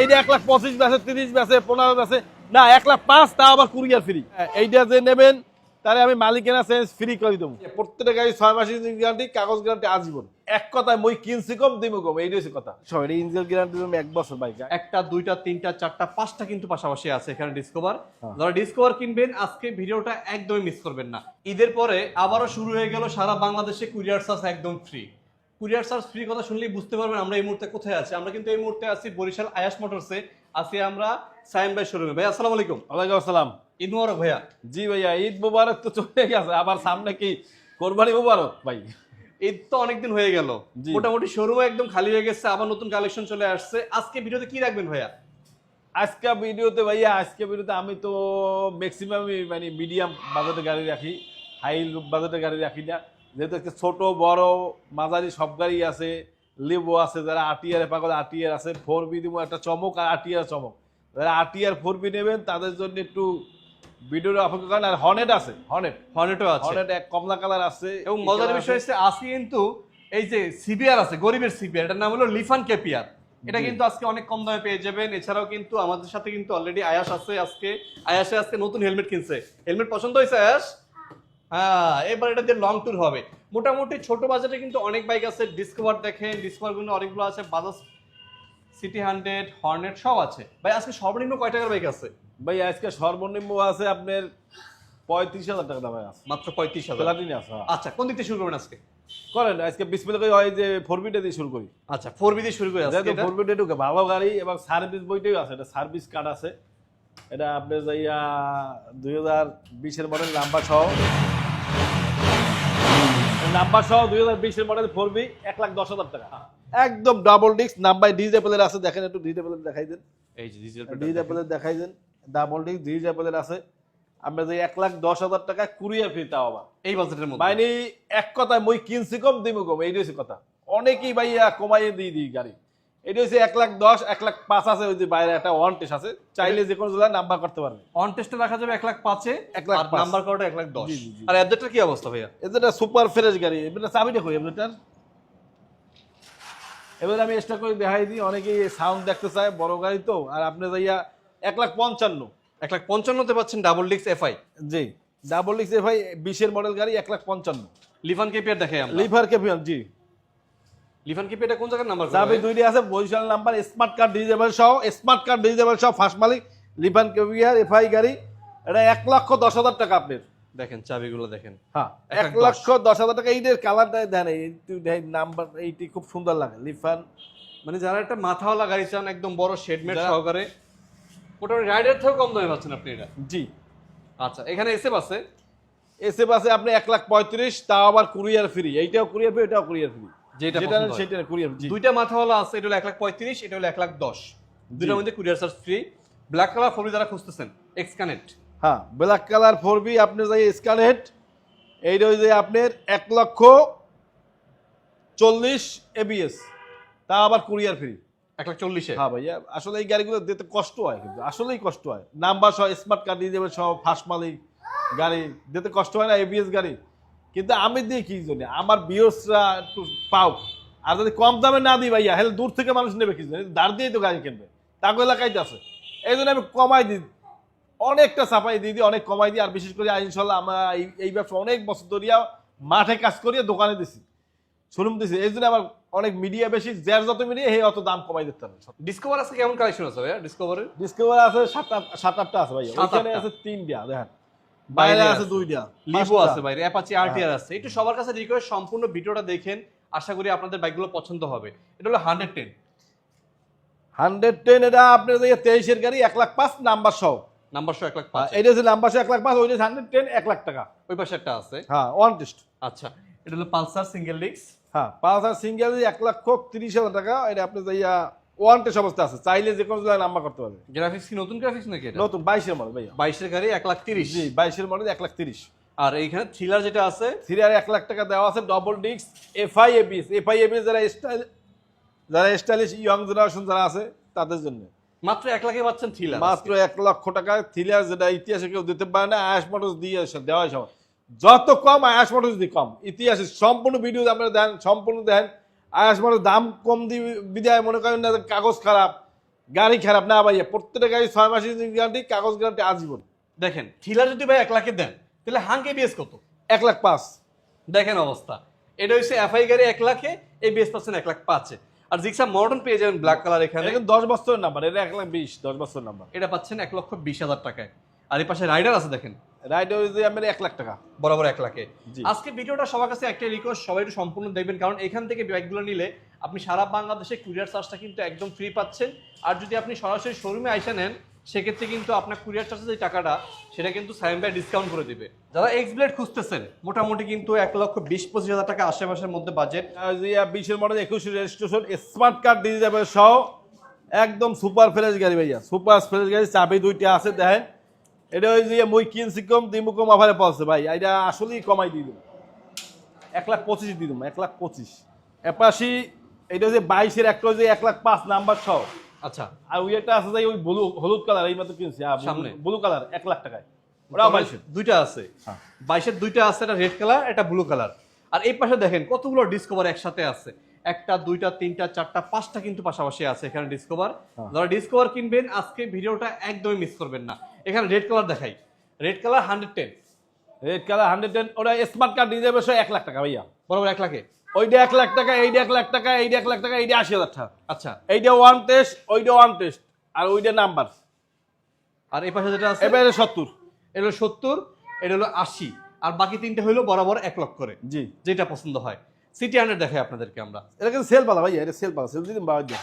এইটা 1,25,000 বেচে, 30 বেচে, 15 বেচে, না 1,05,000 তা আবার কুরিয়ার ফ্রি। এইটা যে নেবেন তাহলে আমি মালিকানা চেঞ্জ ফ্রি করে দেবো। প্রত্যেকটা গাড়ি 6 মাসের গ্যারান্টি, কাগজ গ্যারান্টি আজীবন। এক কথায় মই কিনছি কম দিমু কম, এইটাই হচ্ছে কথা। সবাই ইঞ্জিন গ্যারান্টি তুমি 1 বছর বাইক। একটা, দুইটা, তিনটা, চারটা, পাঁচটা কিন্তু পাশাপাশি আছে এখানে ডিসকভার। যারা ডিসকভার কিনবেন আজকে ভিডিওটা একদমই মিস করবেন না। ঈদের পরে আবারও শুরু হয়ে গেল সারা বাংলাদেশে কুরিয়ার চার্জ একদম ফ্রি। কুরিয়ার চার্জ ফ্রি কথা শুনলেই বুঝতে পারবেন আমরা এই মুহূর্তে কোথায় আছি। আমরা কিন্তু এই মুহূর্তে আছি বরিশাল আয়াস মোটরসে, আছি আমরা সাইম ভাই শোরুমে। ভাই আসসালামু আলাইকুম। ওয়ালাইকুম আসসালাম। ঈদ মোবারক ভাইয়া। জি ভাইয়া, ঈদ মোবারক তো চলে গেছে, আবার সামনে কি কোরবানি মোবারক ভাই। ঈদ তো অনেকদিন হয়ে গেল, মোটামুটি শোরুম একদম খালি হয়ে গেছে, আবার নতুন কালেকশন চলে আসছে। আজকে ভিডিওতে কি রাখবেন ভাইয়া? আজকে ভিডিওতে আমি তো ম্যাক্সিমামই মানে মিডিয়াম বাজেটের গাড়ি রাখি, হাই বাজেটের গাড়ি রাখি না। যেহেতু একটা ছোট বড় মাঝারি সব গাড়ি আছে, লেবো আছে, যারা আরটিআর পাগল আরটিআর আছে, 4বি দিব একটা চমক, আর আরটিআর চমক। যারা আরটিআর 4বি নেবেন তাদের জন্য একটু ভিডিওর অপেক্ষা করেন। আর হর্নেট আছে, হর্নেটও আছে, হর্নেট এক কমলা কালার আছে। এবং মজার বিষয় হচ্ছে আসি কিন্তু এই যে সিবিআর আছে, গরিবের সিবিআর, এটার নাম হলো লিফান কেপিআর। এটা কিন্তু আজকে অনেক কম দামে পেয়ে যাবেন। এছাড়াও কিন্তু আমাদের সাথে কিন্তু অলরেডি আয়াস আছে। আয়াসে আজকে নতুন হেলমেট কিনছে। হেলমেট পছন্দ হয়েছে আয়াস? হ্যাঁ, এবার এটা দিয়ে লং ট্যুর হবে। মোটামুটি ছোট বাজেটে কিন্তু অনেক বাইক আছে। ডিসকভার দেখেন, ডিসকভার কিন্তু অনেকগুলো আছে, বাজাজ সিটি 100, হর্নেট সব আছে। ভাই আজকে সর্বনিম্ন কয় টাকার বাইক আছে? ভাই আজকে সর্বনিম্ন আছে আপনার 35,000 টাকা দামে আছে, মাত্র 35,000 প্লাটিনা আছে। আচ্ছা, কোন দিক থেকে শুরু করবেন আজকে? করেন আজকে বিসমিল্লাহ করে হয় যে 4বিটা দিয়ে শুরু করি। আচ্ছা, 4বি দিয়ে শুরু করে আজকে। এটা 4বিটা ঢুকে ভালো গাড়ি এবং সার্ভিস বইটাই আছে, এটা সার্ভিস কার্ড আছে। এটা আপনার যাইয়া 2020 এর মডেল নাম্বার সহ 2020 এর মডেল 4বি, 1,10,000 টাকা। একদম ডাবল ডিস্ক, নাম্বার ডিজেবলের আছে। দেখেন একটু ডিজেবলের দেখাই দেন। এই যে ডিজেবলের দেখাই দেন, ডাবল ডিস্ক ডিজেবলের আছে। আমরা যে 1,10,000 টাকা কুরিয়ার ফ্রি, তাও আবার এই বাজেটের মধ্যে। মানে এক কথায় মই কিনছি কম দিমু কম, এইটাই হচ্ছে কথা। অনেকেই ভাইয়া কমাইয়ে দিই গাড়ি। এটা হচ্ছে 1,10,000, 1,05,000 আছে। ওই যে বাইরে একটা ওয়ান টেস্ট আছে, চাইলে যে কোনো জেলায় নাম্বার করতে পারবে। অন টেস্টে রাখা যাবে 1,05,000 আর 1,05,000 নাম্বার করাটা 1,10,000। জি, জি, জি। আর এফজেডটার কি অবস্থা ভাইয়া? এটা সুপার ফ্রেশ গাড়ি। এটা চাবি দেখো এমনিটার। এবার আমি এক্সট্রা করে দেখাই দিই, অনেকেই সাউন্ড দেখতে চায়, বড় গাড়ি তো। আর আপনি যাইয়া 1,55,000, 1,55,000-তে পাচ্ছেন ডাবল ডিস্ক এফআই। জি, ডাবল ডিস্ক এফআই 20 এর মডেল গাড়ি, 1,55,000। লিফান কেপিআর দেখাই আমরা। লিভার ক্যাপিয়ান, জি। লিফান কেপিআরটা কোন জায়গার নাম্বার? চাবি দুইটি আছে, Barishal number, smart card disable সহ ফার্স্ট মালিক লিভান কেপিয়ার এফআই গাড়ি। এটা 1,10,000 টাকা আপনার। দেখেন চাবিগুলো দেখেন। হ্যাঁ, 1,10,000 টাকা। এইটার কালারটা দেন, এই নাম্বার এইটি খুব সুন্দর লাগে। লিফান মানে যারা একটা মাথাওয়ালা গাড়ি চান একদম বড় শেডমেট সহকারে, মোটামুটি রাইডার থেকেও কম দামে পাচ্ছেন আপনি এটা। জি। আচ্ছা, এখানে এসএফ আছে। এসএফ আছে আপনি 1,35,000, তাও আবার কুরিয়ার ফ্রি। এইটাও কুরিয়ার ফ্রি, এটাও কুরিয়ার ফ্রি। যেটা সেটা কুরিয়ার। দুইটা মাথাওয়ালা আছে, এটা হলো 1,35,000, এটা হলো 1,10,000। দুইটার মধ্যে courier charge free. Black colour four B যারা খুঁজতেছেন, এক্স কানেক্ট। হ্যাঁ, ব্ল্যাক কালার 4বি আপনি যাই স্কানেট। এইটা ওই যে আপনার 1,40,000 এবিএস, তা আবার কুরিয়ার ফ্রি। 1,40,000-এ? হ্যাঁ ভাইয়া, আসলে এই গাড়িগুলো দিতে কষ্ট হয়, কিন্তু আসলেই কষ্ট হয়। নাম্বার সহ স্মার্ট কার্ড দিয়ে যাবে সব, ফার্স্ট মালিক গাড়ি দিতে কষ্ট হয় না, এবিএস গাড়ি। কিন্তু আমি দিই কি জন্য, আমার বিয়সরা একটু পাও। আর যদি কম দামে না দিই ভাইয়া, হলে দূর থেকে মানুষ নেবে কি জন্য, দাঁড় দিয়েই তো গাড়ি কিনবে, তাকে এলাকাইতে আছে। এই জন্য আমি কমাই দিই, অনেকটা চাপাই দিয়ে দিই, অনেক কমাই দিই। আর বিশেষ করে ইনশাল্লাহ আমরা এই ব্যবসা অনেক বছর ধরিয়া মাঠে কাজ করিয়া দোকানে দিছি, শোরুম দিছি। এই জন্য আমার অনেক মিডিয়া বেশি, যার যত মিডিয়া হে অত দাম কমাই দিতে হবে। ডিসকভার আছে কেমন কালেকশন আছে ভাইয়া? ডিসকভার আছে 7-8টা আছে ভাইয়া। ওখানে আছে 3টা, দেখেন বাইরে আছে 2টা, লিভো আছে বাইরে, অ্যাপাচি আরটিআর আছে। একটু সবার কাছে রিকোয়েস্ট, সম্পূর্ণ ভিডিওটা দেখেন, আশা করি আপনাদের বাইকগুলো পছন্দ হবে। এটা হলো 110। এটা আপনার 23 এর গাড়ি, 1,05,000 নাম্বার সহ। নাম্বার সহ 1,05,000। এটা যে নাম্বার সহ 1,05,000, ওইটা 110 1,00,000 টাকা। ওই পাশে একটা আছে, হ্যাঁ, ওয়ান টেস্ট। আচ্ছা, এটা হলো পালসার সিঙ্গেল ডিস্ক। হ্যাঁ, 5,000 সিঙ্গেল, 1,30,000 টাকা। এটা আপনি যাইয়া ওয়ান টেস্ট অবস্থা আছে, চাইলে যে কোনো জায়গায় নাম্বার করতে পারবে। গ্রাফিক্স কি নতুন গ্রাফিক্স নাকি এটা? নতুন 22 এর মডেল ভাইয়া। 22 এর গাড়ি 1,30,000। জি, 22 এর মডেল 1,30,000। আর এইখানে থ্রিলার যেটা আছে, থ্রিলার 1,00,000 টাকা দেওয়া আছে, ডাবল ডিস্ক এফআই এবিএস যারা স্টাইলিশ ইয়ং জেনারেশন যারা আছে তাদের জন্য মাত্র 1,00,000-এ পাচ্ছেন থ্রিলার। মাত্র 1,00,000 টাকা থ্রিলার, যেটা ইতিহাসে কেউ দিতে পারে না। আয়াস মোটরস দিয়ে দেওয়া হয় সব, যত কম আয়াস মোটরস দিয়ে কম। ইতিহাসে সম্পূর্ণ ভিডিও আপনারা দেন, সম্পূর্ণ দেন। আয়াস মোটরস দাম কম দিয়ে বিদায় মনে করেন না কাগজ খারাপ, গাড়ি খারাপ না ভাইয়া, প্রত্যেকটা গাড়ি 6 মাসের গ্যারান্টি, কাগজ গ্যারান্টি আজীবন। দেখেন থ্রিলার যদি ভাই 1 লাখে দেন তাহলে হাঙ্ক এবিএস কত? 1,05,000। দেখেন অবস্থা, এটা হচ্ছে এফআই গাড়ি 1 লাখে, এবিএস পাচ্ছেন 1,05,000 আর জিক্সার মডার্ন পেয়ে যাবেন ব্ল্যাক কালার এখানে। এটা কিন্তু 10 বছরের নাম্বার, এটা 1,20,000 10 বছরের নাম্বার। এটা পাচ্ছেন 1,20,000 টাকায়। আর এই পাশে রাইডার আছে দেখেন, রাইড হইছে আমার 1 লাখ টাকা বরাবর 1 লাখে। জি। আজকে ভিডিওটা সবার কাছে একটা রিকোয়েস্ট, সবাই একটু সম্পূর্ণ দেখবেন, কারণ এখান থেকে বাইকগুলো নিলে আপনি সারা বাংলাদেশে কুরিয়ার চার্জটা কিন্তু একদম ফ্রি পাচ্ছেন। আর যদি আপনি সরাসরি শোরুমে আইসা নেন সেক্ষেত্রে কিন্তু আপনার কুরিয়ার চার্জের যে টাকাটা সেটা কিন্তু সাইম ভাই ডিসকাউন্ট করে দিবে। যারা এক্স ব্লেড খুঁজতেছেন মোটামুটি কিন্তু 1,20,000-25,000 টাকা আশেপাশের মধ্যে বাজেট। 20 এর মডেল 21 রেজিস্ট্রেশন, স্মার্ট কার্ড দিয়ে যাবে সহ, একদম সুপার ফ্রেশ গাড়ি ভাইয়া, সুপার ফ্রেশ গাড়ি। চাবি 2টা আছে দেখেন। এটা ওই যে মুই কিনছি কম দিমু কম অফারে পাচ্ছে ভাই, এটা আসলেই কমাই দিয়ে দেবো, 1,25,000 দিয়ে দেবো, 1,25,000। এপাশি এটা হচ্ছে 22 এর, একটা হচ্ছে 1,05,000 নাম্বার সহ। আচ্ছা, আর ওই একটা আছে যাই ওই ব্লু হলুদ কালার, এই মাত্র কিনছি সামনে ব্লু কালার 1 লাখ টাকায়, ওরা 22 দুইটা আছে, হ্যাঁ। 22-এর দুইটা আছে, একটা রেড কালার একটা ব্লু কালার। আর এই পাশে দেখেন কতগুলো ডিসকভার একসাথে আছে, 1টা 2টা 3টা 4টা 5টা কিন্তু পাশাপাশি আছে এখানে ডিসকভার। হ্যাঁ। যারা ডিসকভার কিনবেন আজকে ভিডিওটা একদমই মিস করবেন না। এখানে রেড কালার দেখাই, রেড কালার 110, রেড কালার 110, ওরা স্মার্ট কার্ড দিয়ে যাবে সহ 1 লাখ টাকা ভাইয়া, বরাবর 1 লাখে। ওইটা 1 লাখ টাকা, এইটা 1 লাখ টাকা, এইটা 1 লাখ টাকা, এইটা 80,000 টাকা। আচ্ছা, এইটা ওয়ান টেস্ট, ওইটা ওয়ান টেস্ট, আর ওইটা নাম্বার। আর এই পাশে যেটা আছে এবারে 70। এটা হলো 70, এটা হলো 80, আর বাকি তিনটা হলো বরাবর 1 লাখ করে, জি, যেটা পছন্দ হয়। সিটি 100 দেখাই আপনাদেরকে আমরা। এটা কিন্তু সেল পালা ভাইয়া, এটা সেল পালা, সেল দিন বাবা দিন।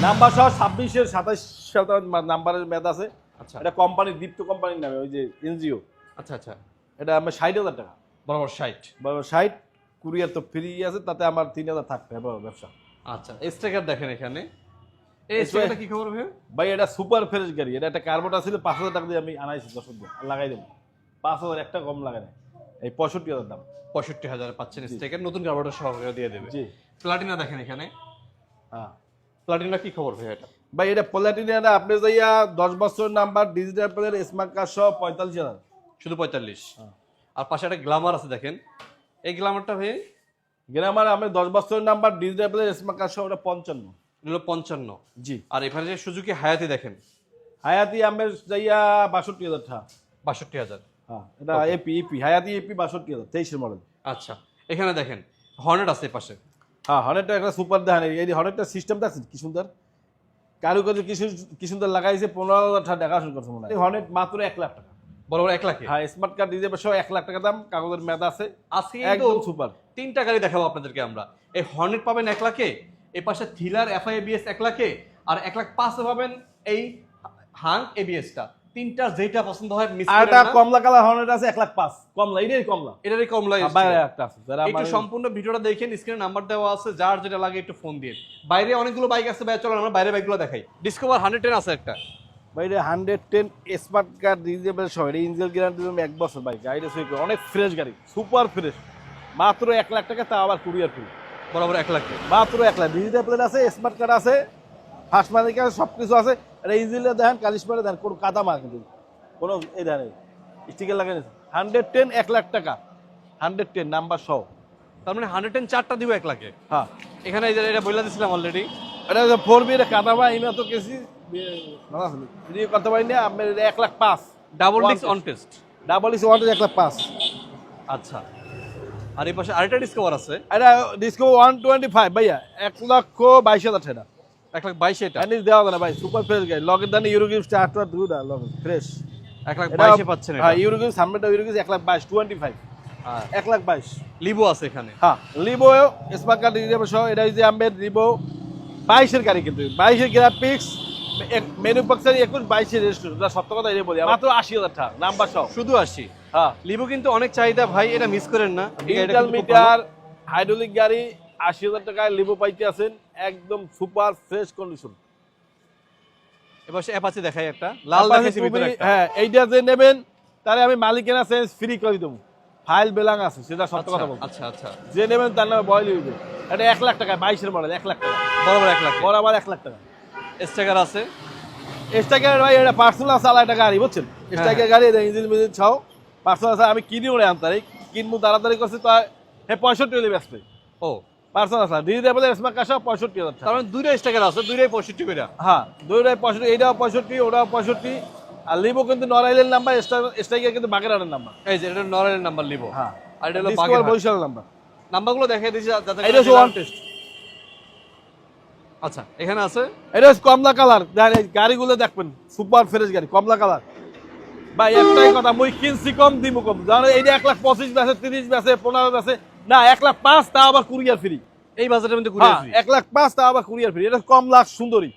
নাম্বার সহ 26 এর 27 সাল নাম্বারের মেয়াদ আছে। আচ্ছা এটা কোম্পানির, দীপ্ত কোম্পানির নামে, ওই যে এনজিও। আচ্ছা আচ্ছা, এটা আমার 60,000 টাকা, বরাবর 60। 60, কুরিয়ার তো ফ্রি আছে, তাতে আমার 3,000 থাকবে এবার ব্যবসা। আচ্ছা, স্টিকার দেখেন এখানে, এই স্টিকারটা কি খবর ভাই? ভাই এটা সুপার ফ্রেশ গাড়ি, এটা একটা কার্বোটা ছিল 5,000 টাকা দিয়ে আমি আনাইছি, 10 দিন আর লাগাই দেবো, 5,000 একটা কম লাগাই না, এই 65,000 দাম। 65,000 পাচ্ছেন স্টিকার, নতুন কার্বোরেটর সহ দিয়ে দেবে। জি, প্লাটিনা দেখেন এখানে, হ্যাঁ প্লাটিনা কি খবর ভাই এটা? ভাই এটা প্লাটিনা আপনি যাইয়া 10 বছর number, digital player, smart card সহ 45,000 শুধু 45। হ্যাঁ। আর পাশে একটা গ্ল্যামার আছে দেখেন, এই গ্ল্যামারটা ভাই গ্রামার আমি 10 বছর number, digital player, smart card সহ ওটা 55। হলো 55। জি, আর এখানে যে সুজুকি হায়াতি দেখেন, হায়াতি আমি যাইয়া 62,000 টাকা। 62,000। হ্যাঁ, এটা এপি হায়াতি এপি 62,000, 23 এর মডেল। আচ্ছা, এখানে দেখেন হর্নেট আছে এই পাশে। হ্যাঁ, হর্নেটটা একটা সুপার দেখেন, এই হর্নেটটা সিস্টেম দেখছেন কি সুন্দর, কারুকার্য কি সুন্দর লাগাইছে, 15,000 টাকা দেখাশোনা করছে মনে হয়। এই হর্নেট মাত্র 1 লাখ টাকা। বরাবর 1 লাখে। হ্যাঁ, স্মার্ট কার্ড দিয়ে যাবে সহ 1 লাখ টাকা দাম, কাগজের মেয়াদ আছে, আজকে কিন্তু একদম সুপার। 3টা গাড়ি দেখাবো আপনাদেরকে আমরা। এই হর্নেট পাবেন 1 লাখে, এই পাশে থ্রিলার এফআইএবিএস 1 লাখে, আর 1,05,000 পাবেন এই হাঙ্ক এবিএসটা। 3টার যেটা পছন্দ হয় মিস আর করেন একটা না। কমলা কালার হর্নেট আছে 1,05,000, কমলা, এটাই কমলা। এটারই কমলা এসেছে। বাইরে একটা আছে, যারা একটু মানে- সম্পূর্ণ ভিডিওটা দেখেন, স্ক্রিনে নাম্বার দেওয়া আছে, যার যেটা লাগে একটু ফোন দিয়ে। বাইরে অনেকগুলো বাইক আছে ভাই, চলো আমরা বাইরে বাইকগুলো দেখাই। ডিসকভার 110 আছে একটা, বাইরে 110 স্মার্ট কার্ড দিয়ে যাবে সহ, এটা ইঞ্জিন গ্যারান্টি 1 বছর ভাই, গাড়িটা সই করে, অনেক ফ্রেশ গাড়ি, সুপার ফ্রেশ, মাত্র 1 লাখ টাকা, তা আবার কুরিয়ার ফ্রি, বরাবর 1 লাখে। মাত্র 1 লাখ। ডিজিটাল প্লেট আছে, স্মার্ট কার্ড আছে, ফার্স্ট মালিক আছে, সব কিছু আছে। এটা ইঞ্জিনটা দেখেন, কালিশমারে দেখেন, কোনো কাদা মার কিন্তু কোনো এই দেখেন স্টিকার লাগাই 110 1 লাখ টাকা, 110 নাম্বার সহ। তার মানে 110 4টা দিব 1 লাখে। হ্যাঁ, এখানে এই যে এটা বইলা দিছিলাম অলরেডি, এটা 4B, এটা কাদা মা ইমা তো কেসি ভিডিও করতে পারি না, আমি 1,05,000 double One disc test. On test. Double is 1,05,000। আচ্ছা, আর এই পাশে আরেকটা ডিসকভার আছে, এটা ডিসকো 125 ভাইয়া, 1,22,000 টাকা। 1,22,000 এটা। এন্ড দেওয়া যায় না ভাই, সুপার ফ্রেশ গাড়ি, লগের দানি ইউরোগিফ স্টার্টার দুটা লগের ফ্রেশ। 1,22,000 পাচ্ছেন এটা। হ্যাঁ, ইউরোগিফ সামনেটা ইউরোগিফ 1,22,000 25, আর 1,22,000। লিভো আছে এখানে। হ্যাঁ, লিবো স্মার্ট কার্ড দিয়ে যাবে সহ, এটা হচ্ছে আমের লিবো 22 এর গাড়ি, কিন্তু 22 এর গ্রাফিক্স, ম্যানুফ্যাকচার 21, 22 এর রেজিস্ট্রেশন, সত্য কথা এটা বলি, মাত্র 80,000 টাকা নাম্বার সহ। শুধু 80। হ্যাঁ, লিভো কিন্তু অনেক চাহিদা ভাই, এটা মিস করেন না। ডিজিটাল মিটার হাইড্রোলিক গাড়ি, 80,000 টাকায় লিবো পাইতে আছেন, একদম সুপার ফ্রেশ কন্ডিশন। এবার সে অ্যাপাচি দেখাই একটা, লাল দেখাইছি ভিতরে একটা। হ্যাঁ, এইটা যে নেবেন তাহলে আমি মালিকের আছে ফ্রি করে দেবো, ফাইল বেলাং আছে, সেটা সত্য কথা বলবো। আচ্ছা আচ্ছা, যে নেবেন তার নামে বয়ল হইবে। এটা 1 লাখ টাকা, 22 এর মডেল, 1 লাখ টাকা, বরাবর 1 লাখে। বরাবর 1 লাখ টাকা। স্টিকার আছে, স্ট্রাইকার ভাই এটা পার্সোনাল চালা একটা গাড়ি, বুঝছেন, স্ট্রাইকার গাড়ি, এটা ইঞ্জিন মিঞ্জিন ছাও পার্সোনাল। আমি কিনি ওরে আনতারি, কিনবো তাড়াতাড়ি করছি, তা হ্যাঁ 65 হলে ব্যস্ত। ও পার্সোনাল আছে ডিজিটাল স্মার্ট কার্ড 65,000 টাকা। কারণ দুইটা স্টাইকার আছে, দুইটাই 65 করে। হ্যাঁ দুইটাই 65, এইটাও 65, ওটাও 65। আর লিভো কিন্তু নড়াইলের নাম্বার, স্ট্রাইকার কিন্তু বাগেরহাটের নাম্বার। এই যে এটা নরের নাম্বার লিবো। হ্যাঁ আর এটা হলো ডিসকভার বাগেরহাট। বরিশালের নাম্বার। নাম্বারগুলো দেখাই দিছি যাতে এটা হচ্ছে ওয়ান টেস্ট। আচ্ছা এখানে আছে এটা হচ্ছে কমলা কালার, গাড়িগুলো দেখবেন সুপার ফ্রেশ গাড়ি, কমলা কালার। ভাই একটাই কথা, মুই কিনছি কম দিমু কম, জানো এইটা 1,25,000 বেচে, 30 বেচে, 15 বেচে না, 1,05,000 তা আবার কুরিয়ার ফ্রি। এই বাজেটের মধ্যে ঘুরে আসি। 1,05,000 তা আবার কুরিয়ার ফ্রি। এটা কমলা সুন্দরী।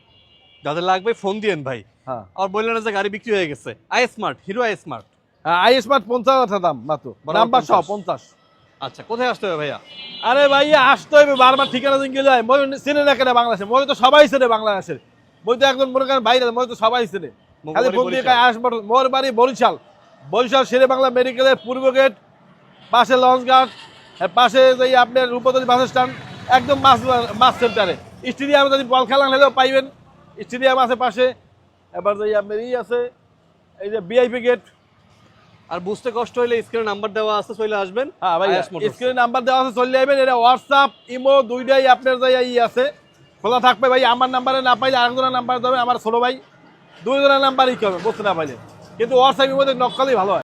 যাদের লাগবে ফোন দিয়েন ভাই। হ্যাঁ আর বললেন না যে গাড়ি বিক্রি হয়ে গেছে। I smart, hero I smart. I smart 50,000 দাম মাত্র, বরাবর নাম্বার সহ 50। 50। আচ্ছা কোথায় আসতে হবে ভাইয়া? আরে ভাইয়া আসতে হবে, বারবার ঠিকানা দিন গেলে হয়। মই চিনে না কেন বাংলাদেশে, মই তো সবাই চেনে বাংলাদেশের। মই তো একজন মনে করেন বাইরে, মই তো সবাই চেনে। খালি ফোন দিয়ে আসবার। মোর বাড়ি বরিশাল, বরিশাল শেরে বাংলা মেডিকেলের পূর্ব গেট, পাশে লঞ্চ ঘাট, পাশে যাই আপনার রূপতলী বাস স্ট্যান্ড, একদম মাছ সেন্টারে। স্টেডিয়ামে যদি বল খেলা হলেও পাইবেন, স্টেডিয়াম আছে পাশে। এবার যাই আপনার আছে এই যে ভিআইপি গেট। আর বুঝতে কষ্ট হলে স্ক্রিনে নাম্বার দেওয়া আছে, চলে আসবেন। হ্যাঁ ভাই আয়াস মোটরস। স্ক্রিনে নাম্বার দেওয়া আছে, চলে যাবেন। এটা হোয়াটসঅ্যাপ ইমো দুইটাই আপনার যাই আছে, খোলা থাকবে ভাই। আমার নাম্বারে না পাইলে আরেকজনের নাম্বার দেবে, আমার ছোট ভাই। দুইজনের নাম্বারই কি হবে বুঝতে না পাইলে, কিন্তু হোয়াটসঅ্যাপ ইমোতে নক করলেই ভালো হয়।